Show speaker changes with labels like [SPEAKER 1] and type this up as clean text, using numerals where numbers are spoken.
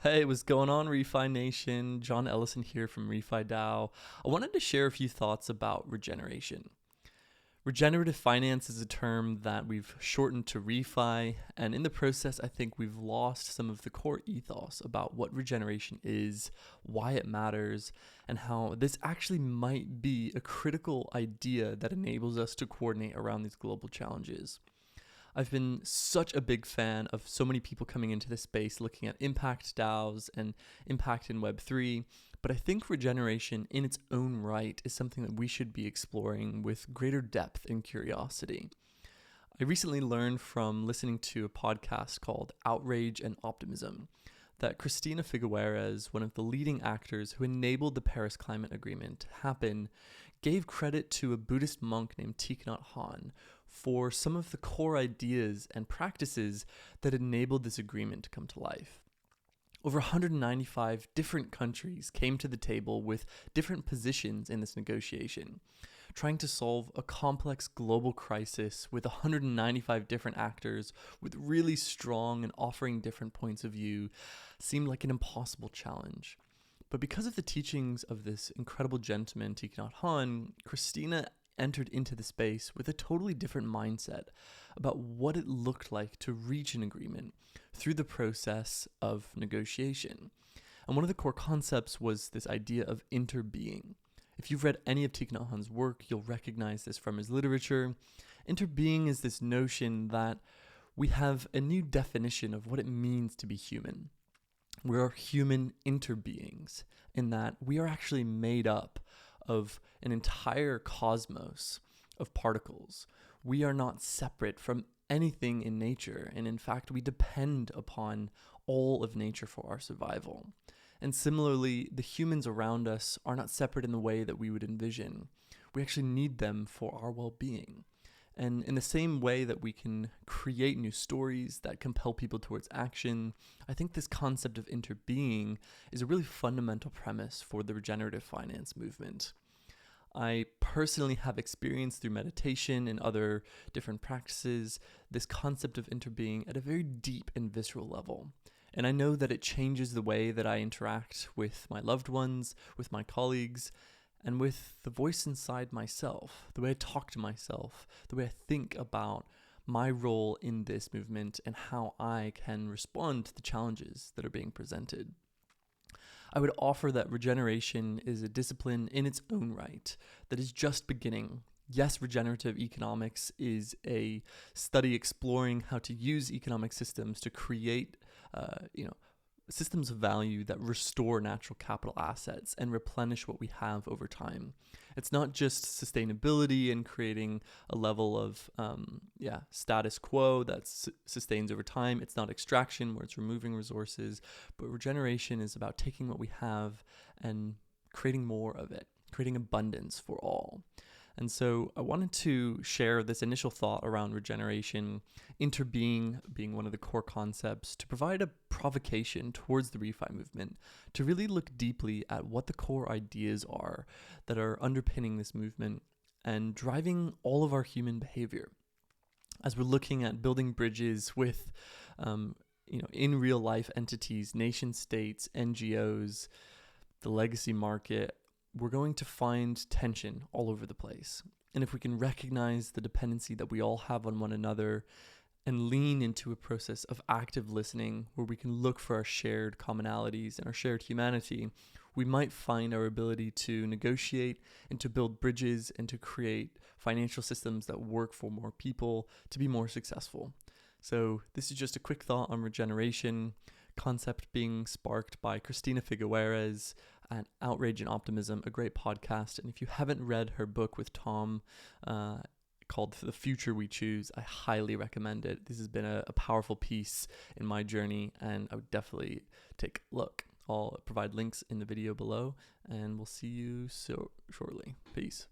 [SPEAKER 1] Hey, what's going on, Refi Nation? John Ellison here from Refi DAO. I wanted to share a few thoughts about regeneration. Regenerative finance is a term that we've shortened to refi, and in the process, I think we've lost some of the core ethos about what regeneration is, why it matters, and how this actually might be a critical idea that enables us to coordinate around these global challenges. I've been such a big fan of so many people coming into this space looking at impact DAOs and impact in Web3, but I think regeneration in its own right is something that we should be exploring with greater depth and curiosity. I recently learned from listening to a podcast called Outrage and Optimism that Christina Figueres, one of the leading actors who enabled the Paris Climate Agreement to happen, gave credit to a Buddhist monk named Thich Hanh for some of the core ideas and practices that enabled this agreement to come to life. Over 195 different countries came to the table with different positions in this negotiation, trying to solve a complex global crisis with 195 different actors with really strong and offering different points of view seemed like an impossible challenge. But because of the teachings of this incredible gentleman, Thich Nhat Hanh, Christina entered into the space with a totally different mindset about what it looked like to reach an agreement through the process of negotiation. And one of the core concepts was this idea of inter-being. If you've read any of Thich Nhat Hanh's work, you'll recognize this from his literature. Inter-being is this notion that we have a new definition of what it means to be human. We are human interbeings in that we are actually made up of an entire cosmos of particles. We are not separate from anything in nature, and in fact, we depend upon all of nature for our survival. And similarly, the humans around us are not separate in the way that we would envision. We actually need them for our well-being. And in the same way that we can create new stories that compel people towards action, I think this concept of interbeing is a really fundamental premise for the regenerative finance movement. I personally have experienced through meditation and other different practices this concept of interbeing at a very deep and visceral level. And I know that it changes the way that I interact with my loved ones, with my colleagues, and with the voice inside myself, the way I talk to myself, the way I think about my role in this movement and how I can respond to the challenges that are being presented. I would offer that regeneration is a discipline in its own right that is just beginning. Yes, regenerative economics is a study exploring how to use economic systems to create, systems of value that restore natural capital assets and replenish what we have over time. It's not just sustainability and creating a level of status quo that sustains over time. It's not extraction where it's removing resources, but regeneration is about taking what we have and creating more of it, creating abundance for all. And so I wanted to share this initial thought around regeneration, interbeing being one of the core concepts, to provide a provocation towards the refi movement, to really look deeply at what the core ideas are that are underpinning this movement and driving all of our human behavior. As we're looking at building bridges with, in real life entities, nation states, NGOs, the legacy market, we're going to find tension all over the place. And if we can recognize the dependency that we all have on one another and lean into a process of active listening where we can look for our shared commonalities and our shared humanity, we might find our ability to negotiate and to build bridges and to create financial systems that work for more people to be more successful. So this is just a quick thought on regeneration, concept being sparked by Christina Figueres and Outrage and Optimism, a great podcast. And if you haven't read her book with Tom called The Future We Choose, I highly recommend it. This has been a powerful piece in my journey, and I would definitely take a look. I'll provide links in the video below, and we'll see you so shortly. Peace.